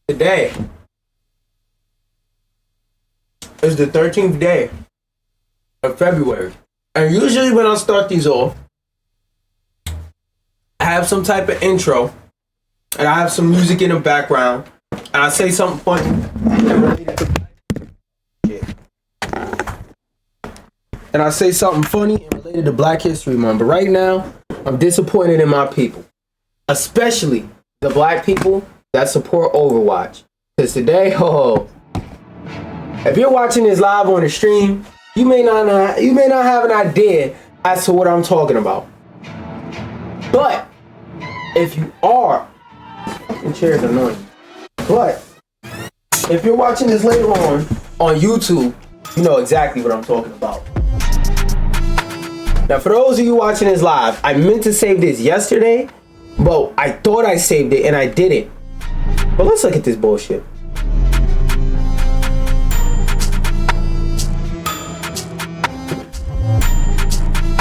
Today is the 13th day of February. And usually when I start these off, I have some type of intro and I have some music in the background and I say something funny and related to and I say something funny and related to Black History Month. But right now, I'm disappointed in my people, especially the black people that support Overwatch. Because today, if you're watching this live on the stream, you may not have an idea as to what I'm talking about. But if you are, fucking chairs are annoying. But if you're watching this later on YouTube, you know exactly what I'm talking about. Now, for those of you watching this live, I meant to save this yesterday, but I thought I saved it and I didn't. But let's look at this bullshit.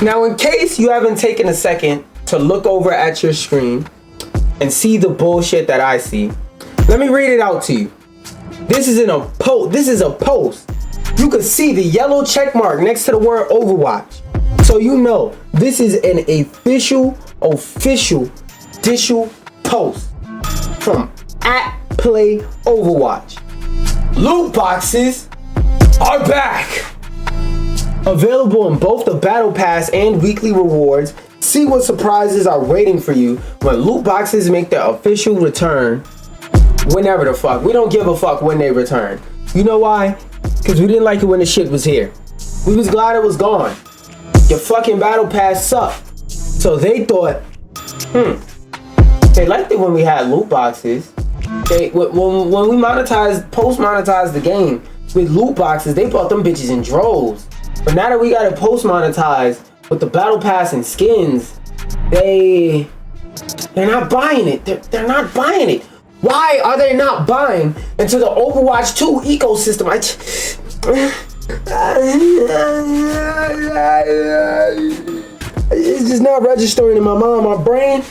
Now, in case you haven't taken a second to look over at your screen and see the bullshit that I see, let me read it out to you. This is a post. You can see the yellow check mark next to the word Overwatch. So you know this is an official post from @Play Overwatch. Loot boxes are back. Available in both the Battle Pass and weekly rewards. See what surprises are waiting for you when loot boxes make their official return. Whenever the fuck. We don't give a fuck when they return. You know why? Because we didn't like it when the shit was here. We was glad it was gone. Your fucking Battle Pass sucked. So they thought, they liked it when we had loot boxes. When we post-monetized the game with loot boxes, they bought them bitches in droves. But now that we got it post-monetized with the Battle Pass and skins, they're not buying it. They're not buying it. Why are they not buying into the Overwatch 2 ecosystem? It's just not registering in my mind, my brain.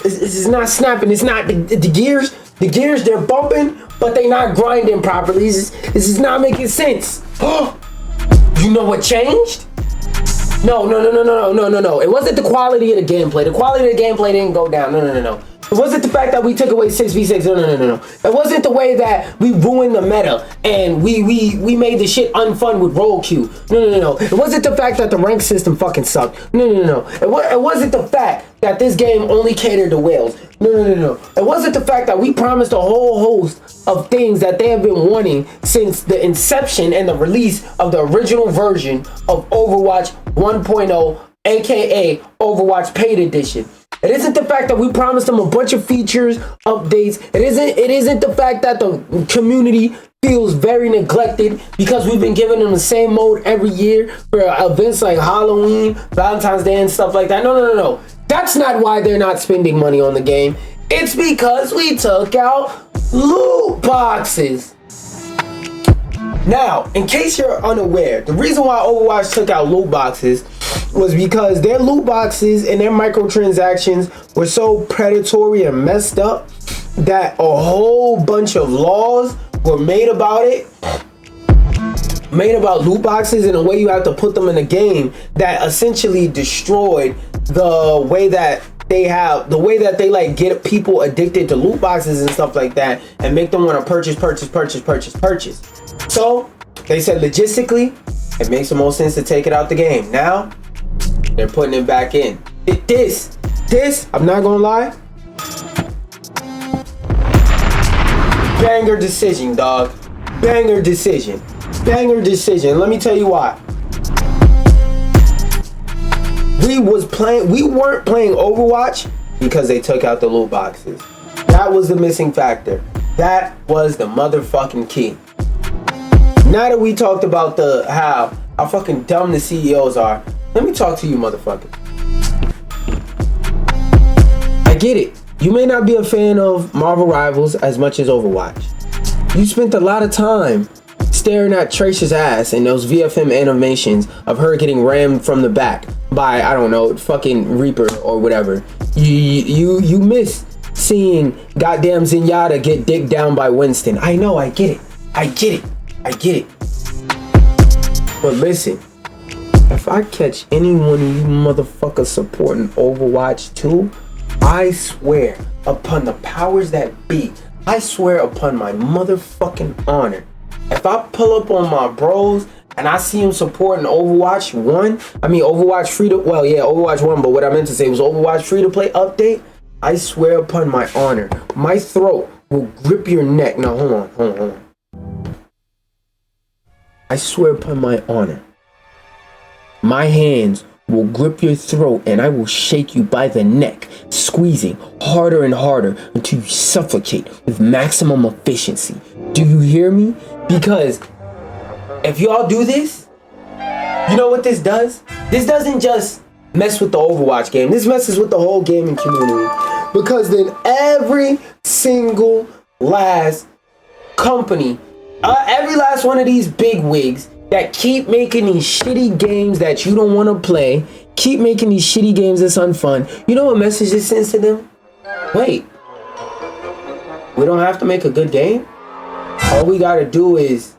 It's just not snapping. It's not the gears. The gears, they're bumping, but they not grinding properly. This is not making sense. You know what changed? No. It wasn't the quality of the gameplay. The quality of the gameplay didn't go down. No. It wasn't the fact that we took away 6v6. No. It wasn't the way that we ruined the meta and we made the shit unfun with roll queue. No. It wasn't the fact that the rank system fucking sucked. No. It wasn't the fact that this game only catered to whales. No. It wasn't the fact that we promised a whole host of things that they have been wanting since the inception and the release of the original version of Overwatch 1.0, aka Overwatch Paid Edition. It isn't the fact that we promised them a bunch of features, updates. It isn't the fact that the community feels very neglected because we've been giving them the same mode every year for events like Halloween, Valentine's Day, and stuff like that. No. That's not why they're not spending money on the game. It's because we took out loot boxes. Now, in case you're unaware, the reason why Overwatch took out loot boxes was because their loot boxes and their microtransactions were so predatory and messed up that a whole bunch of laws were made about loot boxes and the way you have to put them in the game that essentially destroyed the way that they like get people addicted to loot boxes and stuff like that and make them want to purchase. So they said logistically it makes the most sense to take it out the game. Now they're putting it back in. This, I'm not gonna lie. Banger decision, dog. Banger decision. Let me tell you why. We weren't playing Overwatch because they took out the loot boxes. That was the missing factor. That was the motherfucking key. Now that we talked about how fucking dumb the CEOs are, let me talk to you, motherfucker. I get it. You may not be a fan of Marvel Rivals as much as Overwatch. You spent a lot of time staring at Tracer's ass in those VFM animations of her getting rammed from the back by, I don't know, fucking Reaper or whatever. You miss seeing goddamn Zenyatta get dicked down by Winston. I know, I get it. I get it. But listen, if I catch any one of you motherfuckers supporting Overwatch 2, I swear upon the powers that be, I swear upon my motherfucking honor, if I pull up on my bros and I see him supporting Overwatch 1, Overwatch Overwatch 1, but what I meant to say was Overwatch free to play update, I swear upon my honor, my throat will grip your neck. Now, hold on. I swear upon my honor, my hands will grip your throat and I will shake you by the neck, squeezing harder and harder until you suffocate with maximum efficiency. Do you hear me? Because if y'all do this, you know what this does? This doesn't just mess with the Overwatch game. This messes with the whole gaming community. Because then every single last company, every last one of these big wigs that keep making these shitty games that you don't want to play, keep making these shitty games that's unfun, you know what message this sends to them? Wait, we don't have to make a good game? All we gotta do is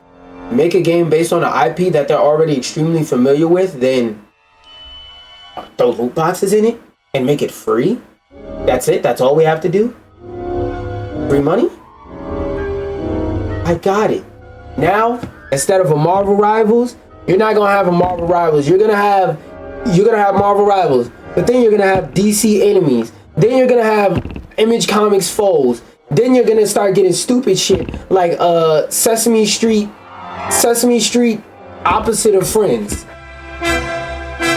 make a game based on an IP that they're already extremely familiar with, then throw loot boxes in it and make it free? That's it? That's all we have to do? Free money? I got it. Now, instead of a Marvel Rivals, you're not gonna have a Marvel Rivals. You're gonna have Marvel Rivals, but then you're gonna have DC enemies. Then you're gonna have Image Comics foes. Then you're gonna start getting stupid shit like Sesame Street opposite of Friends.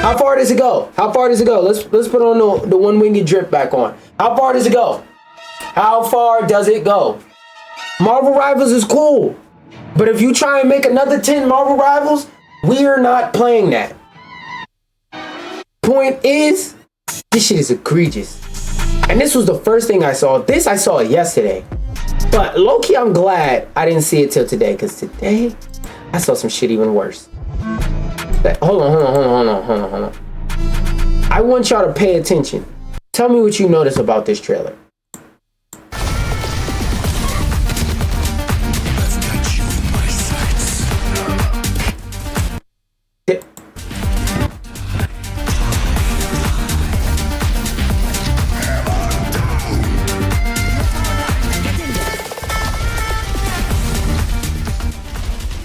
How far does it go? Let's put on the one winged drip back on. How far does it go? Marvel Rivals is cool. But if you try and make another 10 Marvel Rivals, we're not playing that. Point is, this shit is egregious. And this was the first thing I saw. I saw it yesterday. But low-key, I'm glad I didn't see it till today. Because today, I saw some shit even worse. Hold on. I want y'all to pay attention. Tell me what you notice about this trailer.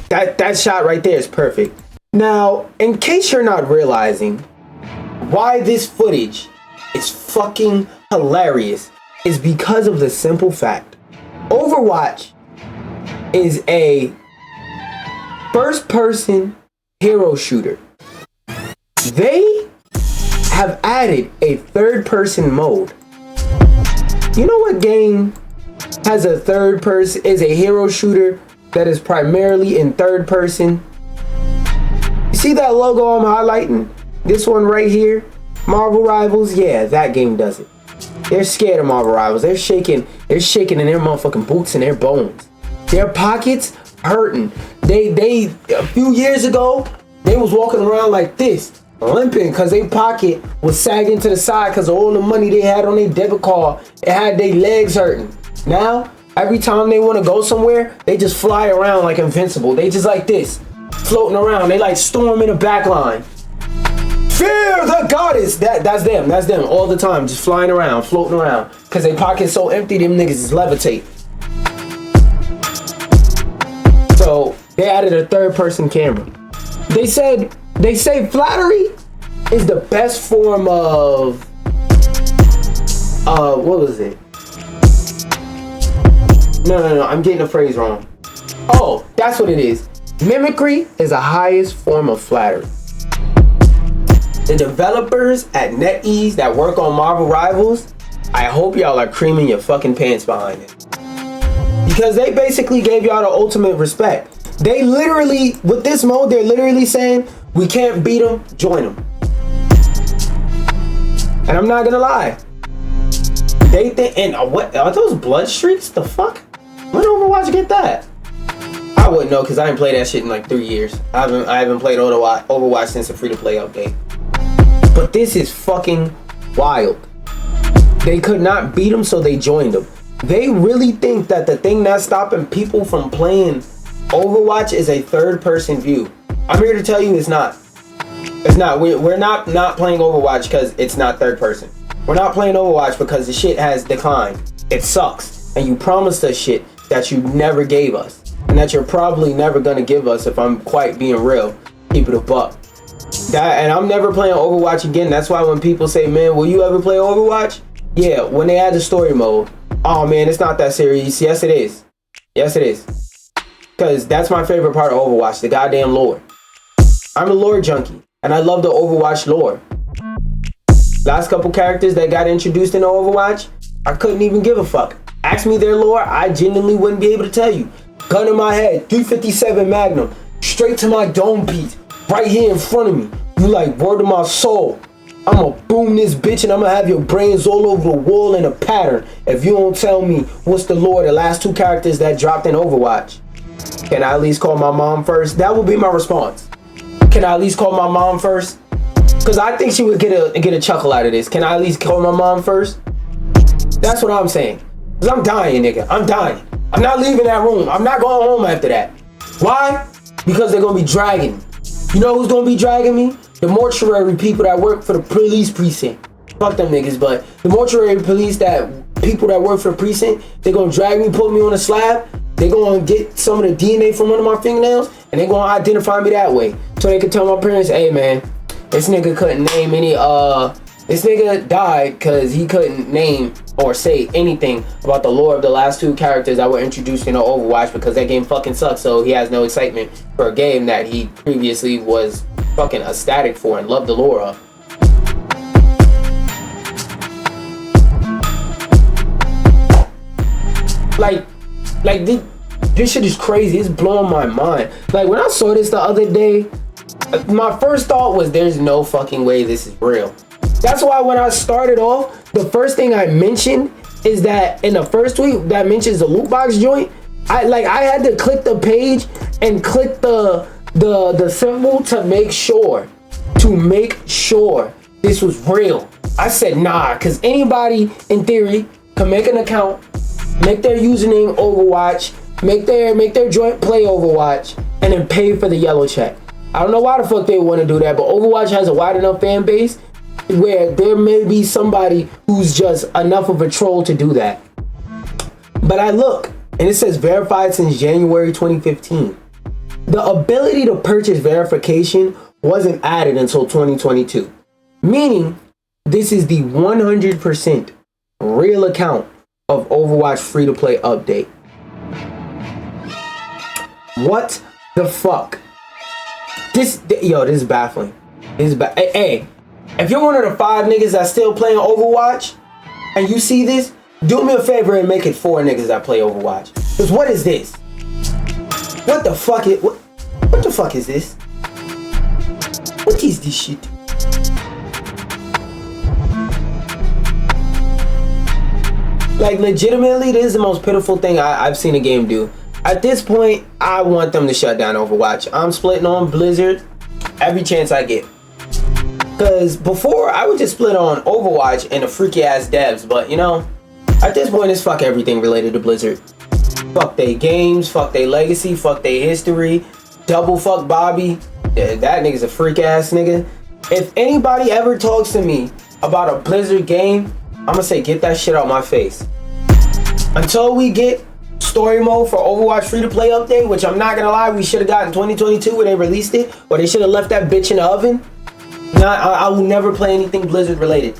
That shot right there is perfect. Now, in case you're not realizing why this footage is fucking hilarious, is because of the simple fact Overwatch is a first-person hero shooter. They have added a third-person mode. You know what game has a third person, is a hero shooter that is primarily in third person? You see that logo I'm highlighting? This one right here, Marvel Rivals. Yeah, that game does it. They're scared of Marvel Rivals. They're shaking in their motherfucking boots and their bones. Their pockets hurting. They a few years ago, they was walking around like this, limping because their pocket was sagging to the side because of all the money they had on their debit card. It had their legs hurting. Now, every time they want to go somewhere, they just fly around like invincible. They just like this, floating around. They like Storm in the back line. Fear the goddess. That's them all the time, just flying around, floating around. Cause their pocket's so empty, them niggas is levitate. So they added a third person camera. They say flattery is the best form of what was it? No, I'm getting the phrase wrong. Oh, that's what it is. Mimicry is the highest form of flattery. The developers at NetEase that work on Marvel Rivals, I hope y'all are creaming your fucking pants behind it. Because they basically gave y'all the ultimate respect. They literally, with this mode, they're literally saying, we can't beat them, join them. And I'm not gonna lie. They think, and what are those blood streaks? The fuck? When did Overwatch get that? I wouldn't know because I didn't play that shit in like 3 years. I haven't played Overwatch since the free-to-play update. But this is fucking wild. They could not beat them, so they joined them. They really think that the thing that's stopping people from playing Overwatch is a third-person view. I'm here to tell you it's not. It's not. We're not playing Overwatch because it's not third person. We're not playing Overwatch because the shit has declined. It sucks. And you promised us shit that you never gave us. And that you're probably never gonna give us, if I'm quite being real. Keep it a buck. And I'm never playing Overwatch again. That's why when people say, man, will you ever play Overwatch? Yeah, when they add the story mode. Oh man, it's not that serious. Yes it is. Yes it is. Because that's my favorite part of Overwatch, the goddamn lore. I'm a lore junkie, and I love the Overwatch lore. Last couple characters that got introduced in Overwatch, I couldn't even give a fuck. Ask me their lore, I genuinely wouldn't be able to tell you. Gun in my head, 357 Magnum, straight to my dome piece, right here in front of me. You like, word of my soul. I'ma boom this bitch and I'ma have your brains all over the wall in a pattern if you don't tell me what's the lore, the last two characters that dropped in Overwatch. Can I at least call my mom first? That would be my response. Can I at least call my mom first? Because I think she would get a chuckle out of this. Can I at least call my mom first? That's what I'm saying. Because I'm dying, nigga. I'm dying. I'm not leaving that room. I'm not going home after that. Why? Because they're going to be dragging me. You know who's going to be dragging me? The mortuary people that work for the police precinct. Fuck them niggas, but the mortuary people that work for the precinct, they're going to drag me, put me on a slab. They're going to get some of the DNA from one of my fingernails, and they're going to identify me that way. So they can tell my parents, hey man, this nigga couldn't name any, this nigga died because he couldn't name or say anything about the lore of the last two characters that were introduced in Overwatch because that game fucking sucks, so he has no excitement for a game that he previously was fucking ecstatic for and loved the lore of. Like this shit is crazy. It's blowing my mind. Like when I saw this the other day, my first thought was there's no fucking way this is real. That's why when I started off, the first thing I mentioned is that in the first tweet that mentions the loot box joint, I had to click the page and click the symbol to make sure this was real. I said nah, because anybody in theory can make an account, make their username Overwatch, make their joint play Overwatch, and then pay for the yellow check. I don't know why the fuck they want to do that, but Overwatch has a wide enough fan base where there may be somebody who's just enough of a troll to do that. But I look, and it says verified since January 2015. The ability to purchase verification wasn't added until 2022, meaning this is the 100% real account of Overwatch free-to-play update. What the fuck? This is baffling. Hey, if you're one of the 5 niggas that's still playing Overwatch and you see this, do me a favor and make it 4 niggas that play Overwatch. Because what is this? What the fuck is what the fuck is this? What is this shit? Like legitimately, this is the most pitiful thing I've seen a game do. At this point, I want them to shut down Overwatch. I'm splitting on Blizzard every chance I get. Because before, I would just split on Overwatch and the freaky ass devs. But you know, at this point, it's fuck everything related to Blizzard. Fuck they games, fuck they legacy, fuck they history. Double fuck Bobby. Yeah, that nigga's a freak ass nigga. If anybody ever talks to me about a Blizzard game, I'm gonna say get that shit out my face. Until we get story mode for Overwatch free-to-play update, which I'm not gonna lie, we should have gotten 2022 when they released it, or they should have left that bitch in the oven. I will never play anything Blizzard related.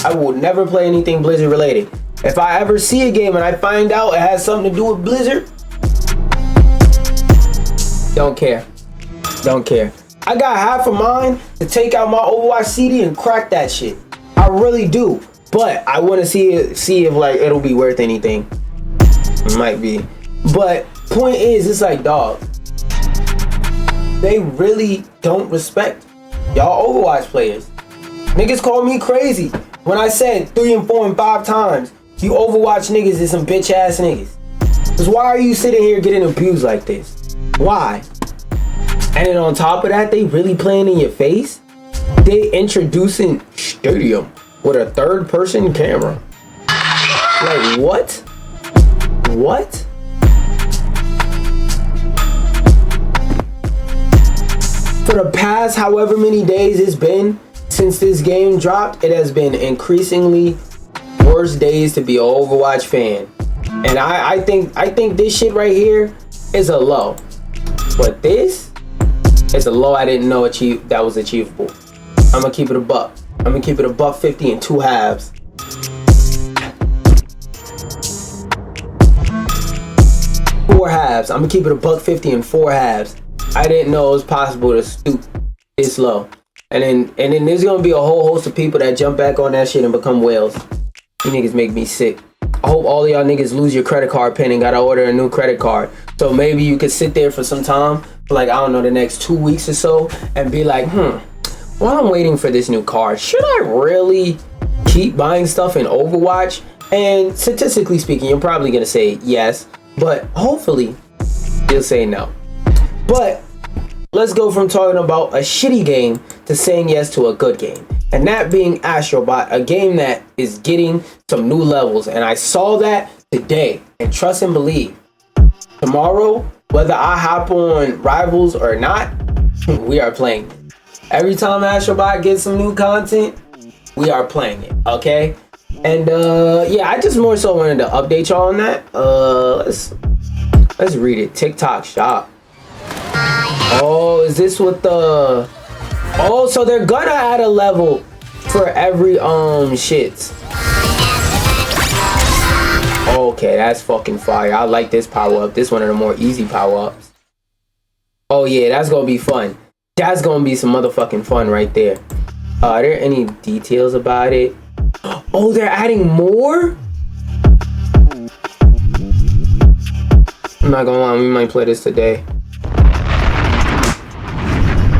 I will never play anything Blizzard related. If I ever see a game and I find out it has something to do with Blizzard, don't care. Don't care. I got half of mine to take out my Overwatch CD and crack that shit. I really do. But I want to see if like it'll be worth anything. It might be. But point is, it's like, dog, they really don't respect y'all Overwatch players. Niggas call me crazy when I said 3 and 4 and 5 times you Overwatch niggas is some bitch ass niggas. Cause why are you sitting here getting abused like this? Why? And then on top of that, they really playing in your face. They introducing Stadium, with a third-person camera. Like, what? What? For the past however many days it's been since this game dropped, it has been increasingly worse days to be an Overwatch fan. And I think this shit right here is a low. But this is a low I didn't know that was achievable. I'm gonna keep it a buck. I'm gonna keep it a buck 50 in 2 halves. 4 halves. I'm gonna keep it a buck 50 in 4 halves. I didn't know it was possible to stoop this low. And then there's gonna be a whole host of people that jump back on that shit and become whales. You niggas make me sick. I hope all of y'all niggas lose your credit card pin and gotta order a new credit card. So maybe you could sit there for some time, for like, I don't know, the next 2 weeks or so, and be like, while I'm waiting for this new card, should I really keep buying stuff in Overwatch? And statistically speaking, you're probably gonna say yes, but hopefully you'll say no. But let's go from talking about a shitty game to saying yes to a good game. And that being Astrobot, a game that is getting some new levels. And I saw that today. And trust and believe, tomorrow, whether I hop on Rivals or not, we are playing it. Every time Astrobot gets some new content, we are playing it, okay? And yeah, I just more so wanted to update y'all on that. Let's read it. TikTok shop. Oh, is this what the... Oh, so they're gonna add a level for every shit. Okay, that's fucking fire. I like this power up. This one of the more easy power ups. Oh yeah, that's gonna be fun. That's gonna be some motherfucking fun right there. Are there any details about it? Oh, they're adding more? I'm not gonna lie, we might play this today.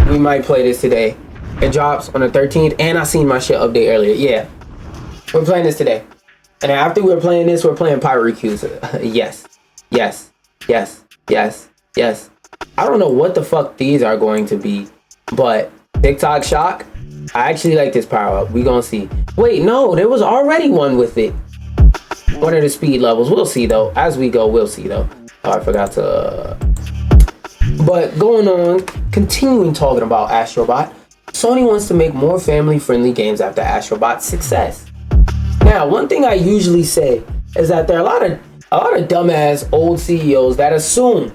We might play this today. It drops on the 13th, and I seen my shit update earlier. Yeah, we're playing this today. And after we're playing this, we're playing Pirate Q's. Yes, yes, yes, yes, yes. I don't know what the fuck these are going to be, but TikTok shock. I actually like this power up. We gonna see. Wait, no, there was already one with it. One of the speed levels. We'll see though. As we go, we'll see though. Oh, I forgot to. But going on, continuing talking about Astrobot, Sony wants to make more family-friendly games after Astrobot's success. Now, one thing I usually say is that there are a lot of dumbass old CEOs that assume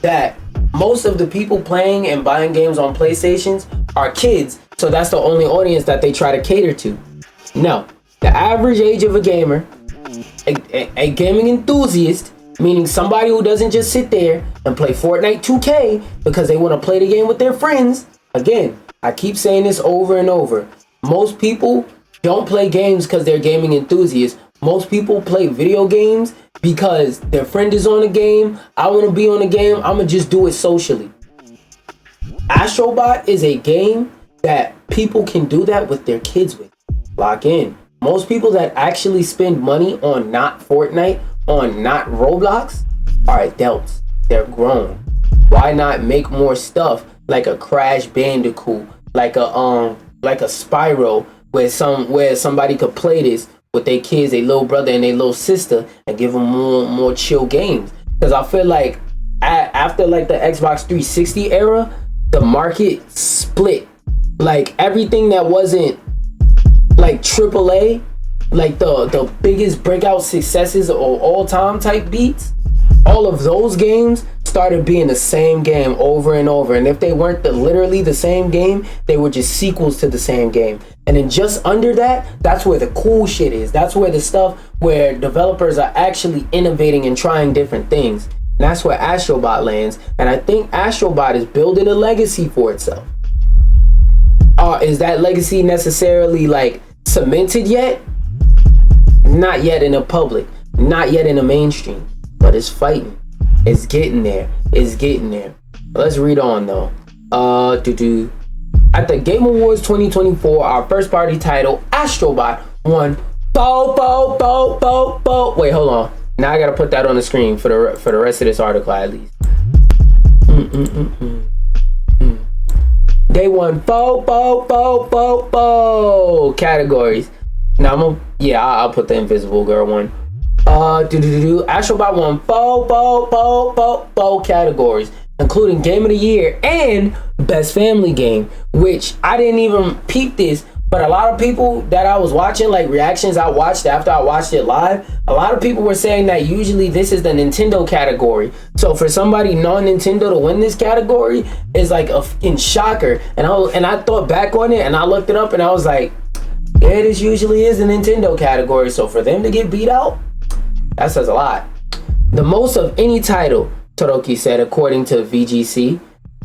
that most of the people playing and buying games on PlayStations are kids, so that's the only audience that they try to cater to. No, the average age of a gamer, a gaming enthusiast, meaning somebody who doesn't just sit there and play Fortnite 2K because they want to play the game with their friends. Again, I keep saying this over and over. Most people don't play games because they're gaming enthusiasts. Most people play video games because their friend is on the game. I want to be on the game. I'm going to just do it socially. Astrobot is a game that people can do that with their kids with. Lock in. Most people that actually spend money on not Fortnite, on not Roblox, are adults. They're grown. Why not make more stuff like a Crash Bandicoot, like a Spyro, where somebody could play this with their kids, their little brother and their little sister, and give them more chill games? Because I feel like after like the Xbox 360 era, the market split. Like everything that wasn't like AAA, like the biggest breakout successes of all time type beats, all of those games started being the same game over and over. And if they weren't literally the same game, they were just sequels to the same game. And then just under that, that's where the cool shit is. That's where the stuff where developers are actually innovating and trying different things. And that's where Astrobot lands. And I think Astrobot is building a legacy for itself. Is that legacy necessarily like cemented yet? Not yet in the public, not yet in the mainstream, but it's fighting. It's getting there. It's getting there. Let's read on though. At the Game Awards 2024, our first party title, Astrobot, won. Wait, hold on. Now I gotta put that on the screen for the rest of this article at least. They won 4 categories. Now I'll put the Invisible Girl one. Astrobot won four categories, including Game of the Year and Best Family Game, which I didn't even peep this, but a lot of people that I was watching, like reactions I watched after I watched it live, a lot of people were saying that usually this is the Nintendo category. So for somebody non-Nintendo to win this category is like a fucking shocker. And I thought back on it and I looked it up and I was like, yeah, this usually is the Nintendo category. So for them to get beat out, that says a lot. The most of any title, Todoroki said, according to VGC.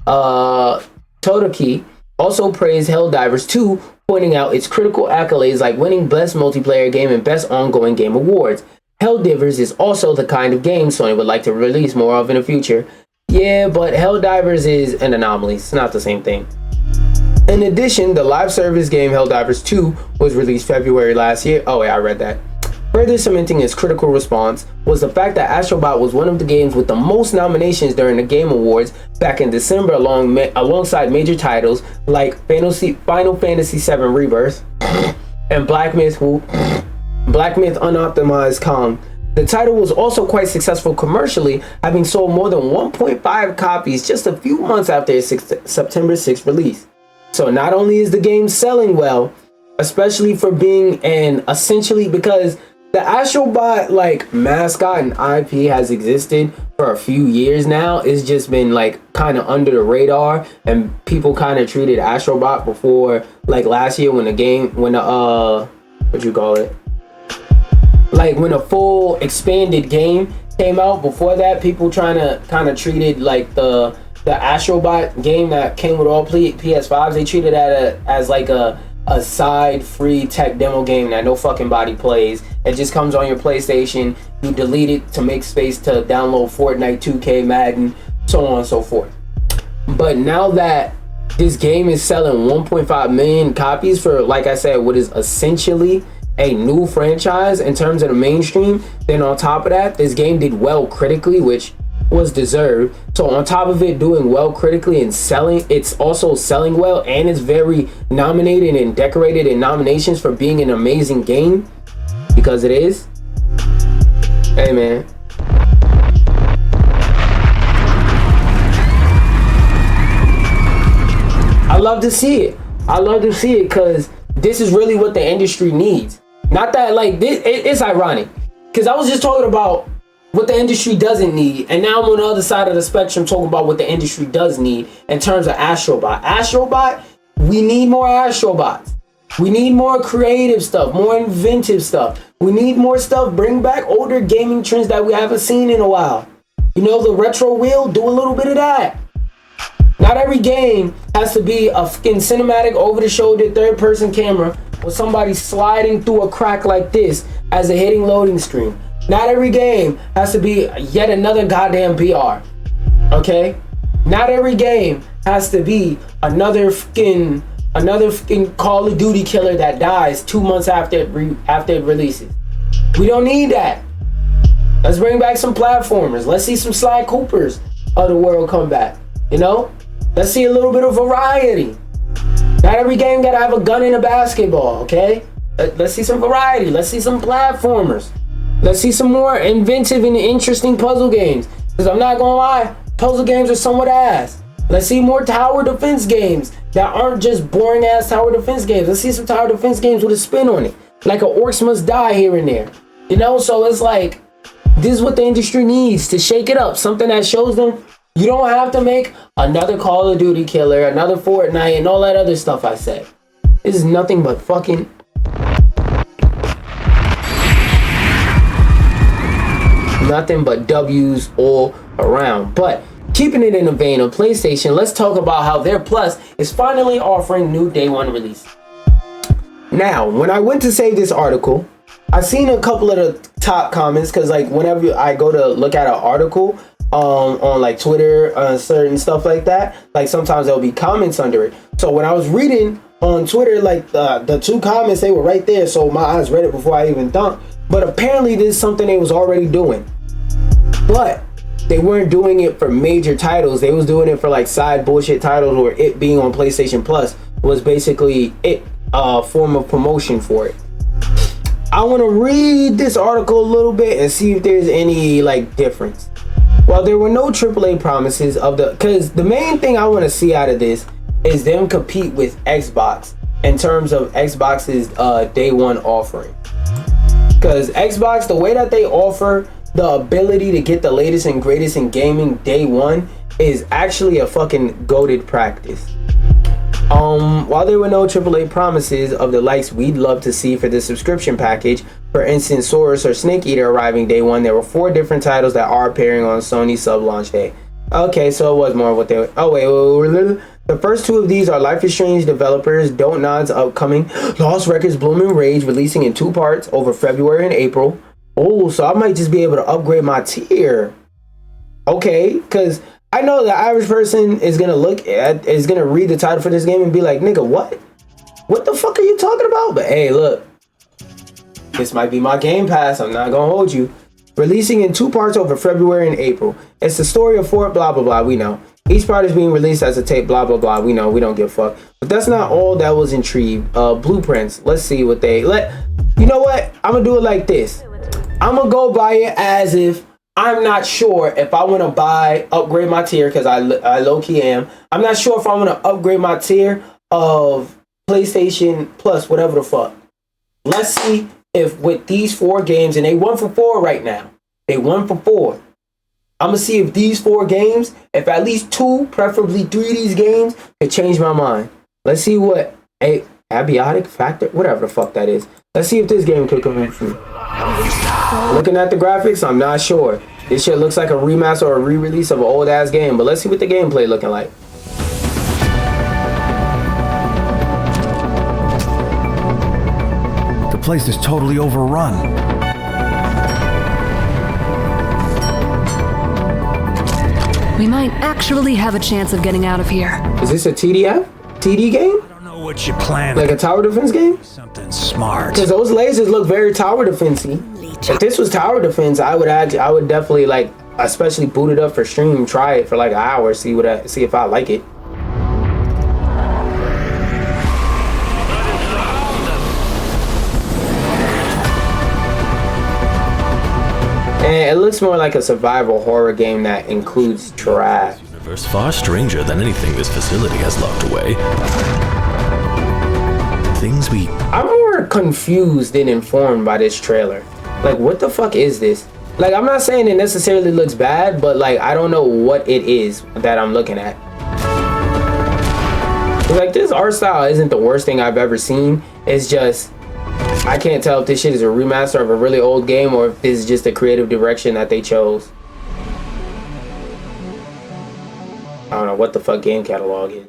Todoroki also praised Helldivers 2, pointing out its critical accolades like winning Best Multiplayer Game and Best Ongoing Game awards. Helldivers is also the kind of game Sony would like to release more of in the future. Yeah, but Helldivers is an anomaly. It's not the same thing. In addition, the live service game Helldivers 2 was released February last year. Oh, yeah, I read that. Further cementing its critical response was the fact that Astrobot was one of the games with the most nominations during the Game Awards back in December alongside major titles like Final Fantasy VII Rebirth and Black Myth Unoptimized Calm. The title was also quite successful commercially, having sold more than 1.5 copies just a few months after its September 6th release. So not only is the game selling well, especially for being because the Astrobot like mascot and IP has existed for a few years now. It's just been like kind of under the radar, and people kind of treated Astrobot before, like last year when when a full expanded game came out. Before that, people trying to kind of treated like the Astrobot game that came with all PS5s. They treated that as like a side free tech demo game that no fucking body plays. It just comes on your PlayStation. You delete it to make space to download Fortnite, 2K, Madden, so on and so forth. But now that this game is selling 1.5 million copies for, like I said, what is essentially a new franchise in terms of the mainstream, then on top of that, this game did well critically, which was deserved. So on top of it doing well critically and selling, it's also selling well, and it's very nominated and decorated in nominations for being an amazing game, because it is. Hey man, I love to see it. Because this is really what the industry needs. Not that like this, it's ironic because I was just talking about what the industry doesn't need, and now I'm on the other side of the spectrum talking about what the industry does need in terms of Astrobot. We need more Astrobots. We need more creative stuff, more inventive stuff. We need more stuff. Bring back older gaming trends that we haven't seen in a while. You know, the retro wheel, do a little bit of that. Not every game has to be a fucking cinematic over-the-shoulder third-person camera with somebody sliding through a crack like this as a hitting loading screen. Not every game has to be yet another goddamn PR. Okay? Not every game has to be another fucking Call of Duty killer that dies 2 months after it releases. We don't need that. Let's bring back some platformers. Let's see some Sly Coopers of the world come back. You know? Let's see a little bit of variety. Not every game gotta have a gun and a basketball, okay? Let's see some variety. Let's see some platformers. Let's see some more inventive and interesting puzzle games. Because I'm not gonna lie, puzzle games are somewhat ass. Let's see more tower defense games that aren't just boring ass tower defense games. Let's see some tower defense games with a spin on it. Like a Orcs Must Die here and there. You know, so it's like, this is what the industry needs to shake it up. Something that shows them you don't have to make another Call of Duty killer, another Fortnite, and all that other stuff I said. This is nothing but fucking... nothing but W's all around. But keeping it in the vein of PlayStation, let's talk about how their Plus is finally offering new day one release. Now, when I went to save this article, I seen a couple of the top comments, because like whenever I go to look at an article on like Twitter, certain stuff like that, like sometimes there'll be comments under it. So when I was reading on Twitter, like the two comments, they were right there, so my eyes read it before I even thought. But apparently this is something they was already doing, but they weren't doing it for major titles. They was doing it for like side bullshit titles, where it being on PlayStation Plus was basically a form of promotion for it. I want to read this article a little bit and see if there's any like difference. While there were no AAA promises of because the main thing I want to see out of this is them compete with Xbox in terms of Xbox's day one offering. Because Xbox, the way that they offer the ability to get the latest and greatest in gaming day one is actually a fucking goated practice. While there were no AAA promises of the likes we'd love to see for the subscription package, for instance, Source or Snake Eater arriving day one, there were 4 different titles that are appearing on Sony's sub-launch day. Okay, so it was more of what they were. Oh, wait. The first 2 of these are Life is Strange developers Don't Nod's upcoming Lost Records Blooming Rage, releasing in 2 parts over February and April. Oh, so I might just be able to upgrade my tier. Okay, because I know the average person is gonna read the title for this game and be like, nigga, what? What the fuck are you talking about? But hey, look, this might be my Game Pass. I'm not gonna hold you. Releasing in 2 parts over February and April. It's the story of 4 blah blah blah. We know. Each part is being released as a tape. Blah blah blah. We know. We don't give a fuck. But that's not all that was intrigued. Blueprints. Let's see what they let. You know what? I'm gonna do it like this. I'm gonna go buy it as if I'm not sure if I want to upgrade my tier, because I low-key am. I'm not sure if I want to upgrade my tier of PlayStation Plus, whatever the fuck. Let's see if with these 4 games, and they 1 for 4 right now. They 1 for 4. I'm going to see if these 4 games, if at least 2, preferably 3 of these games, could change my mind. Let's see what a abiotic factor, whatever the fuck that is. Let's see if this game could convince me. Looking at the graphics, I'm not sure. This shit looks like a remaster or a re-release of an old ass game, but let's see what the gameplay looking like. The place is totally overrun. We might actually have a chance of getting out of here. Is this a TD game? I don't know what you plan. Like a tower defense game? Something smart. Because those lasers look very tower defense-y. If this was tower defense, I would definitely, like, especially boot it up for stream, try it for like an hour, see if I like it. And it looks more like a survival horror game that includes trash. Universe far stranger than anything this facility has locked away. I'm more confused than informed by this trailer. Like, what the fuck is this? Like, I'm not saying it necessarily looks bad, but like, I don't know what it is that I'm looking at. Like, this art style isn't the worst thing I've ever seen. It's just, I can't tell if this shit is a remaster of a really old game or if this is just a creative direction that they chose. I don't know what the fuck game catalog is.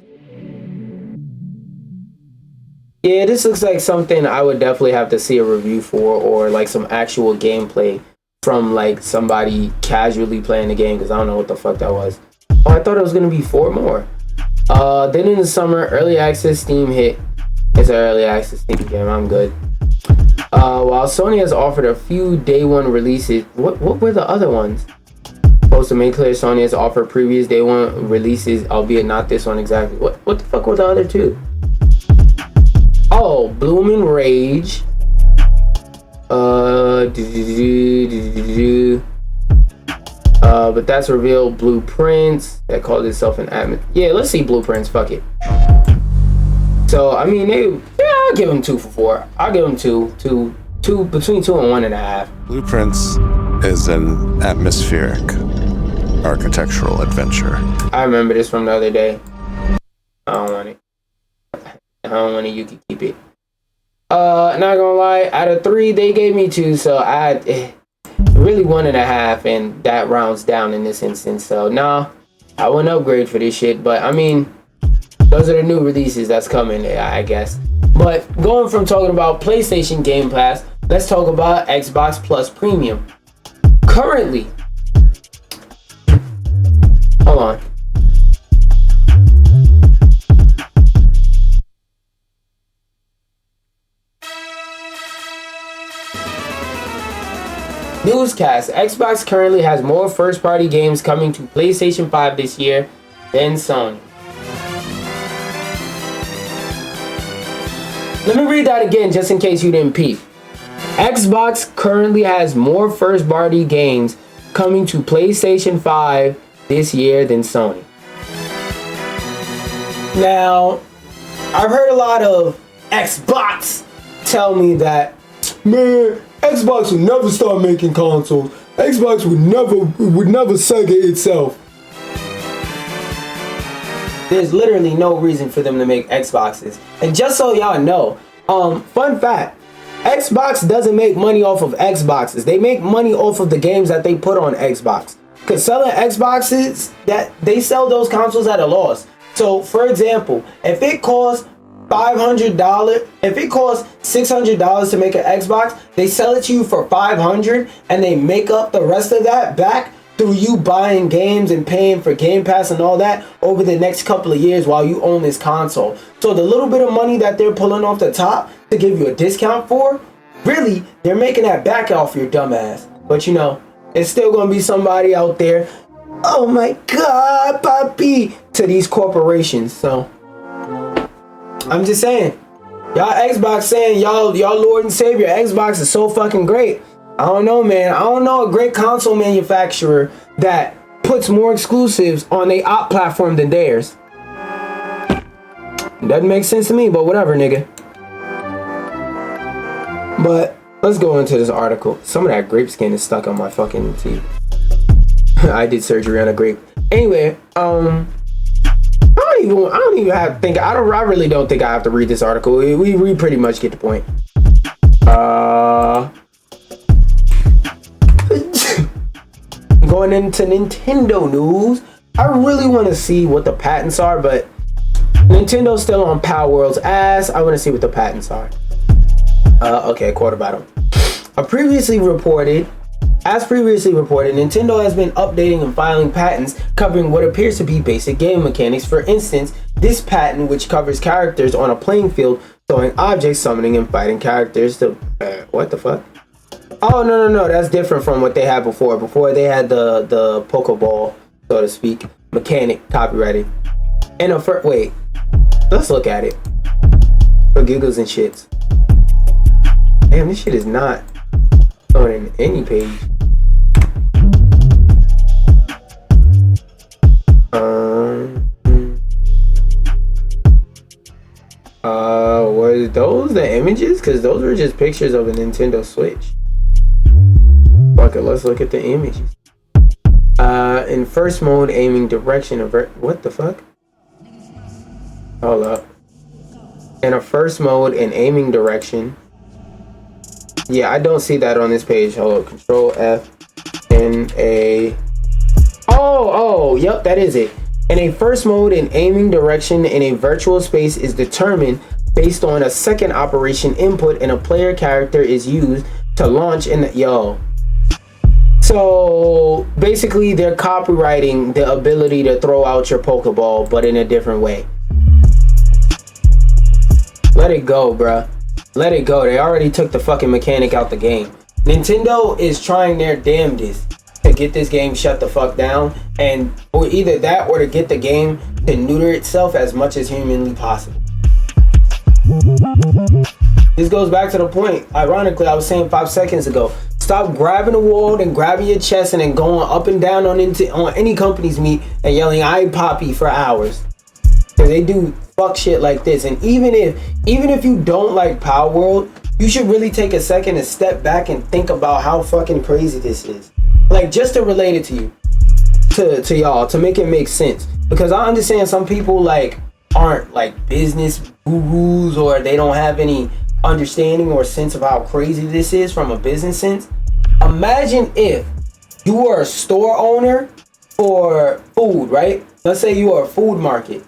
Yeah, this looks like something I would definitely have to see a review for, or like some actual gameplay from like somebody casually playing the game, because I don't know what the fuck that was. Oh, I thought it was gonna be 4 more. Then in the summer, early access Steam hit. It's an early access Steam game. I'm good. While Sony has offered a few day one releases, what were the other ones? Supposed to make clear Sony has offered previous day one releases, albeit not this one exactly. What the fuck were the other 2? Oh, Blooming Rage. But that's revealed. Blueprints that called itself an admin. Yeah, let's see Blueprints. Fuck it. So I mean, I'll give them 2 for 4. I'll give them two between 2 and 1.5. Blueprints is an atmospheric architectural adventure. I remember this from the other day. I don't want it. I don't want it. You can keep it. Not gonna lie. Out of 3, they gave me 2, so really 1.5, and that rounds down in this instance. So nah, I wouldn't upgrade for this shit. But I mean, those are the new releases that's coming, I guess. But going from talking about PlayStation Game Pass, let's talk about Xbox Plus Premium. Currently, hold on. Newscast: Xbox currently has more first-party games coming to PlayStation 5 this year than Sony. Let me read that again just in case you didn't peep. Xbox currently has more first-party games coming to PlayStation 5 this year than Sony. Now, I've heard a lot of Xbox tell me that, man, Xbox would never start making consoles. Xbox would never Sega itself. There's literally no reason for them to make Xboxes. And just so y'all know, fun fact, Xbox doesn't make money off of Xboxes. They make money off of the games that they put on Xbox. Because selling Xboxes, that they sell those consoles at a loss. So, for example, if it costs $500, if it costs $600 to make an Xbox, they sell it to you for $500, and they make up the rest of that back through you buying games and paying for Game Pass and all that over the next couple of years while you own this console. So the little bit of money that they're pulling off the top to give you a discount for, really, they're making that back off your dumb ass. But you know, it's still gonna be somebody out there, oh my god, papi, to these corporations. So I'm just saying, y'all Xbox saying y'all Lord and Savior, Xbox is so fucking great. I don't know, man. I don't know a great console manufacturer that puts more exclusives on their op platform than theirs. Doesn't make sense to me, but whatever, nigga. But let's go into this article. Some of that grape skin is stuck on my fucking teeth. I did surgery on a grape. Anyway, I really don't think I have to read this article. We pretty much get the point. Going into Nintendo news, I really want to see what the patents are, but Nintendo's still on Power World's ass. I want to see what the patents are. Okay, quarter bottom. As previously reported, Nintendo has been updating and filing patents covering what appears to be basic game mechanics. For instance, this patent, which covers characters on a playing field, throwing objects, summoning and fighting characters to... what the fuck? Oh, no, that's different from what they had before. Before they had the Pokeball, so to speak, mechanic copyrighted. And wait, let's look at it. For giggles and shits. Damn, this shit is not on in any page. Were those the images? Because those were just pictures of a Nintendo Switch. Fuck it, let's look at the images. In first mode, aiming direction of what the fuck? Hold up. In a first mode and aiming direction. Yeah, I don't see that on this page. Hold up. Control F in a... Oh, yep, that is it. In a first mode, an aiming direction in a virtual space is determined based on a second operation input, and a player character is used to launch in the... Yo. So, basically, they're copyrighting the ability to throw out your Pokeball, but in a different way. Let it go, bruh. Let it go. They already took the fucking mechanic out the game. Nintendo is trying their damnedest to get this game shut the fuck down, and or either that or to get the game to neuter itself as much as humanly possible. This goes back to the point, ironically, I was saying 5 seconds ago. Stop grabbing the wall and grabbing your chest and then going up and down on any company's meat and yelling "I poppy" for hours. Cause they do fuck shit like this. And even if you don't like Power World, you should really take a second and step back and think about how fucking crazy this is. Like, just to relate it to you, to y'all, to make it make sense. Because I understand some people like aren't like business gurus, or they don't have any understanding or sense of how crazy this is from a business sense. Imagine if you were a store owner for food, right? Let's say you are a food market,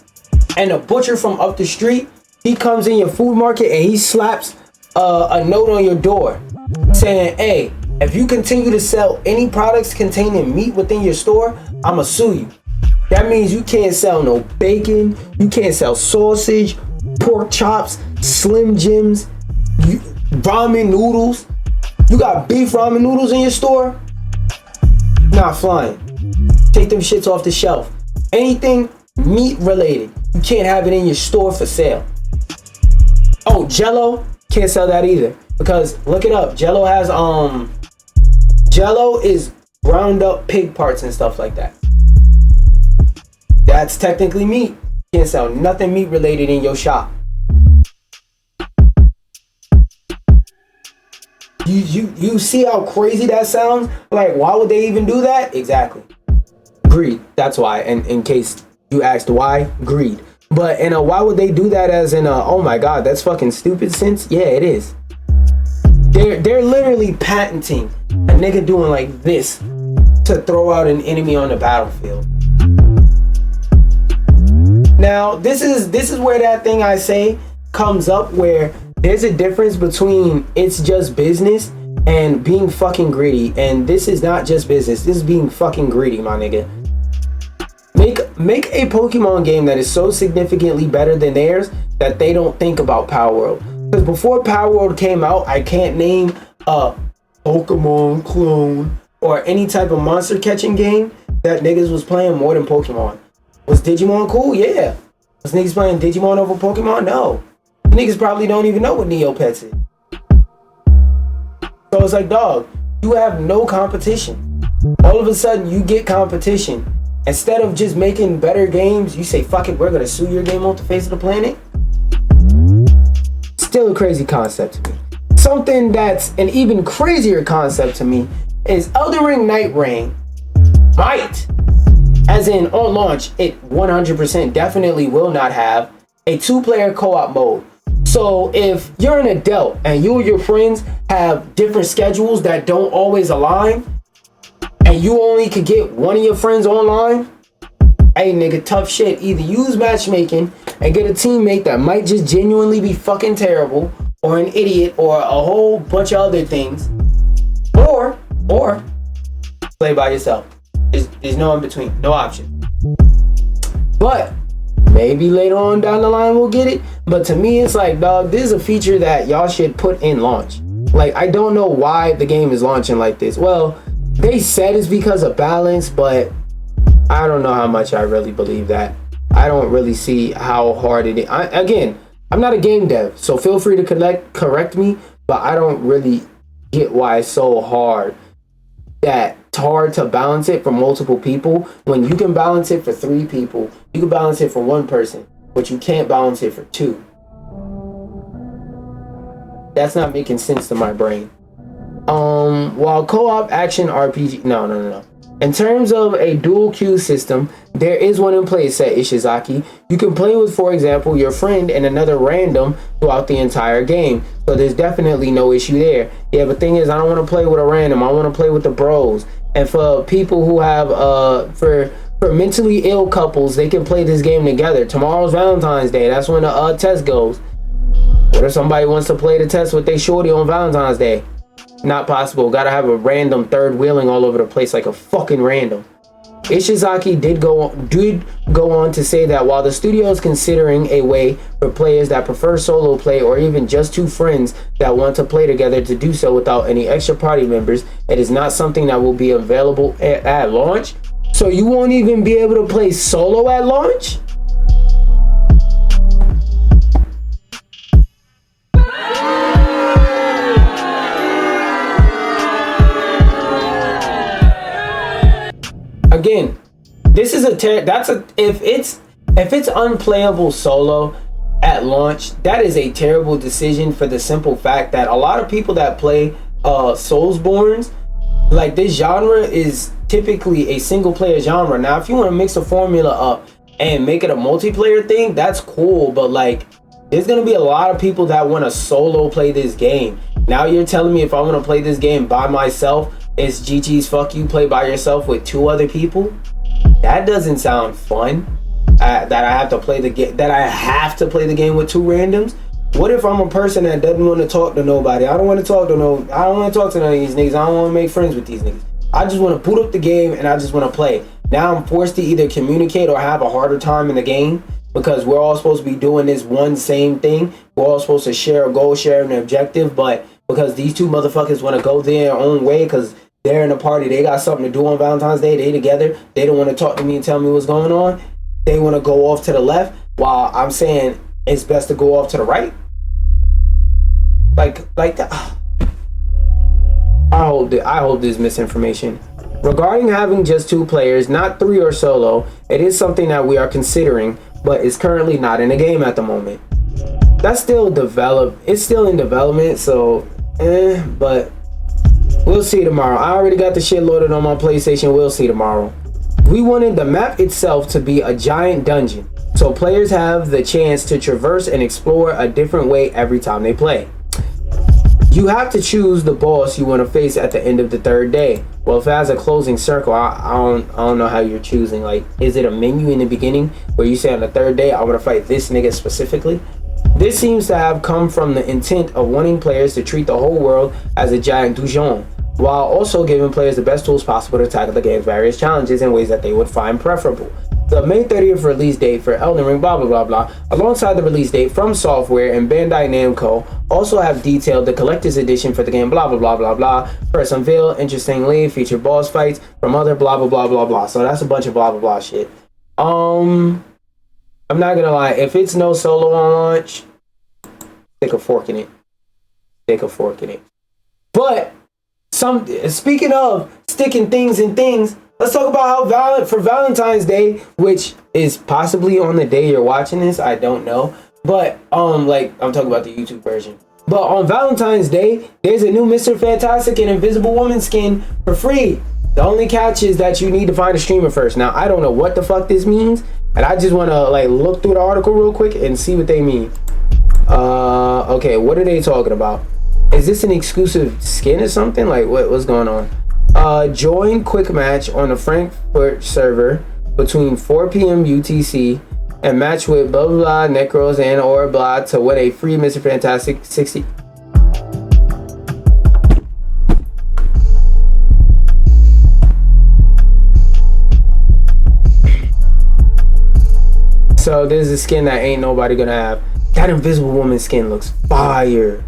and a butcher from up the street, he comes in your food market and he slaps a note on your door saying, hey, if you continue to sell any products containing meat within your store, I'ma sue you. That means you can't sell no bacon, you can't sell sausage, pork chops, Slim Jims, ramen noodles. You got beef ramen noodles in your store? Not flying. Take them shits off the shelf. Anything meat related, you can't have it in your store for sale. Oh, Jello, can't sell that either. Because look it up. Jello has Jello is ground up pig parts and stuff like that. That's technically meat. You can't sell nothing meat related in your shop. You see how crazy that sounds? Like, why would they even do that? Exactly. Greed. That's why. And in case you asked why, greed. But in a why would they do that as in a oh my god, that's fucking stupid sense? Yeah, it is. They're literally patenting a nigga doing like this to throw out an enemy on the battlefield. Now, this is where that thing I say comes up, where there's a difference between it's just business and being fucking greedy. And this is not just business. This is being fucking greedy, my nigga. Make a Pokemon game that is so significantly better than theirs that they don't think about Power World. Because before Power World came out, I can't name a Pokemon clone or any type of monster catching game that niggas was playing more than Pokemon. Was Digimon cool? Yeah. Was niggas playing Digimon over Pokemon? No. Niggas probably don't even know what Neopets is. So it's like, dog, you have no competition. All of a sudden, you get competition. Instead of just making better games, you say, fuck it, we're gonna sue your game off the face of the planet. Still a crazy concept to me. Something that's an even crazier concept to me is Elden Ring Night Rain might, as in on launch, it 100% definitely will not have a 2-player co-op mode. So if you're an adult and you and your friends have different schedules that don't always align, and you only could get one of your friends online, hey nigga, tough shit. Either use matchmaking and get a teammate that might just genuinely be fucking terrible, or an idiot, or a whole bunch of other things, or play by yourself. There's no in between, no option. But maybe later on down the line we'll get it. But to me, it's like, dog, this is a feature that y'all should put in launch. Like, I don't know why the game is launching like this. Well, they said it's because of balance, but I don't know how much I really believe that. I don't really see how hard it is. Again, I'm not a game dev, so feel free to correct me, but I don't really get why it's so hard that it's hard to balance it for multiple people when you can balance it for 3 people. You can balance it for 1 person, but you can't balance it for 2. That's not making sense to my brain. While co-op action RPG, no. In terms of a dual queue system, there is one in place at Ishizaki. You can play with, for example, your friend and another random throughout the entire game. So there's definitely no issue there. Yeah, but thing is, I don't want to play with a random. I want to play with the bros. And for people who have, for mentally ill couples, they can play this game together. Tomorrow's Valentine's Day. That's when the test goes. What if somebody wants to play the test with their shorty on Valentine's Day? Not possible. Gotta have a random third wheeling all over the place like a fucking random. Ishizaki did go on to say that while the studio is considering a way for players that prefer solo play or even just 2 friends that want to play together to do so without any extra party members, it is not something that will be available at launch. So you won't even be able to play solo at launch? Again, this is if it's unplayable solo at launch, that is a terrible decision for the simple fact that a lot of people that play Soulsborns, like, this genre is typically a single player genre. Now, if you want to mix the formula up and make it a multiplayer thing, that's cool, but like, there's gonna be a lot of people that want to solo play this game. Now you're telling me if I want to play this game by myself, it's GG's fuck you, play by yourself with 2 other people? That doesn't sound fun. That I have to play the game with 2 randoms. What if I'm a person that doesn't want to talk to nobody? I don't want to talk to none of these niggas. I don't want to make friends with these niggas. I just want to boot up the game and I just want to play. Now I'm forced to either communicate or have a harder time in the game because we're all supposed to be doing this one same thing. We're all supposed to share a goal, share an objective, but because these 2 motherfuckers want to go their own way because they're in a party, they got something to do on Valentine's Day, they together, they don't want to talk to me and tell me what's going on, they want to go off to the left while I'm saying it's best to go off to the right. Like that. I hold this misinformation. Regarding having just 2 players, not 3 or solo, it is something that we are considering, but is currently not in the game at the moment. That's still it's still in development, so but we'll see tomorrow. I already got the shit loaded on my PlayStation. We'll see tomorrow. We wanted the map itself to be a giant dungeon, so players have the chance to traverse and explore a different way every time they play. You have to choose the boss you want to face at the end of the 3rd day. Well, if it has a closing circle, I don't know how you're choosing. Like, is it a menu in the beginning where you say on the 3rd day, I want to fight this nigga specifically? This seems to have come from the intent of wanting players to treat the whole world as a giant dungeon, while also giving players the best tools possible to tackle the game's various challenges in ways that they would find preferable. The May 30th release date for Elden Ring, blah, blah, blah, blah, alongside the release date from Software and Bandai Namco, also have detailed the collector's edition for the game, blah, blah, blah, blah, blah. First unveiled, interestingly, feature boss fights from other blah, blah, blah, blah, blah. So that's a bunch of blah, blah, blah shit. I'm not gonna lie, if it's no solo on launch, stick a fork in it. Stick a fork in it. But, speaking of sticking things in things, let's talk about how for Valentine's Day, which is possibly on the day you're watching this, I don't know. But, like, I'm talking about the YouTube version. But on Valentine's Day, there's a new Mr. Fantastic and Invisible Woman skin for free. The only catch is that you need to find a streamer first. Now, I don't know what the fuck this means, and I just want to, like, look through the article real quick and see what they mean. Okay, what are they talking about? Is this an exclusive skin or something? Like, what's going on? Join quick match on the Frankfurt server between 4 p.m. UTC and match with blah blah blah Necros and or blah to win a free Mr. Fantastic 60. So there's a skin that ain't nobody gonna have. That Invisible Woman skin looks fire.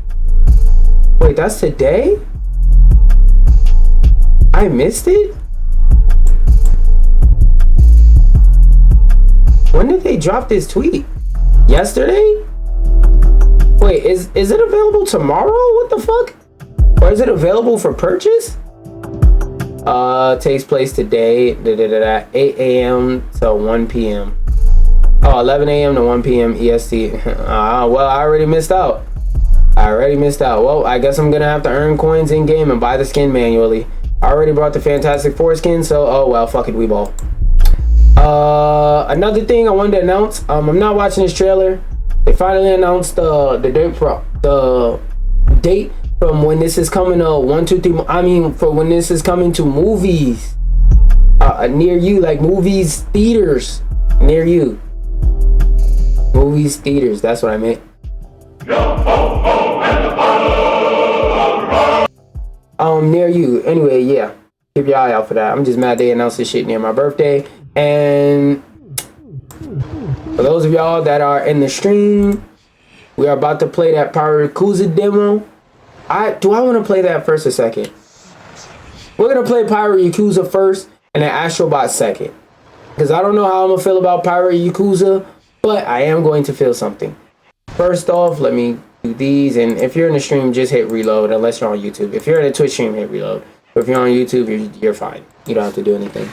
Wait, that's today? I missed it? When did they drop this tweet? Yesterday? Wait, is it available tomorrow? What the fuck? Or is it available for purchase? Takes place today, 8 a.m. to 1 p.m. Oh, 11 a.m. to 1 p.m. EST. Well, I already missed out. Well, I guess I'm gonna have to earn coins in game and buy the skin manually. I already brought the Fantastic Four skin, so oh well, fuck it, we ball. Another thing I wanted to announce. I'm not watching this trailer. They finally announced the date from when this is coming to for when this is coming to movies near you, like movies theaters near you. Movies theaters. That's what I meant. Near you. Anyway, yeah. Keep your eye out for that. I'm just mad they announced this shit near my birthday. And for those of y'all that are in the stream, we are about to play that Pyro-Yakuza demo. Do I want to play that first or second? We're gonna play Pyro-Yakuza first and then Astrobot second. Because I don't know how I'm gonna feel about Pyro-Yakuza, but I am going to feel something. First off, let me do these, and if you're in the stream, just hit reload unless you're on YouTube. If you're in a Twitch stream, hit reload. But if you're on YouTube, you're fine. You don't have to do anything.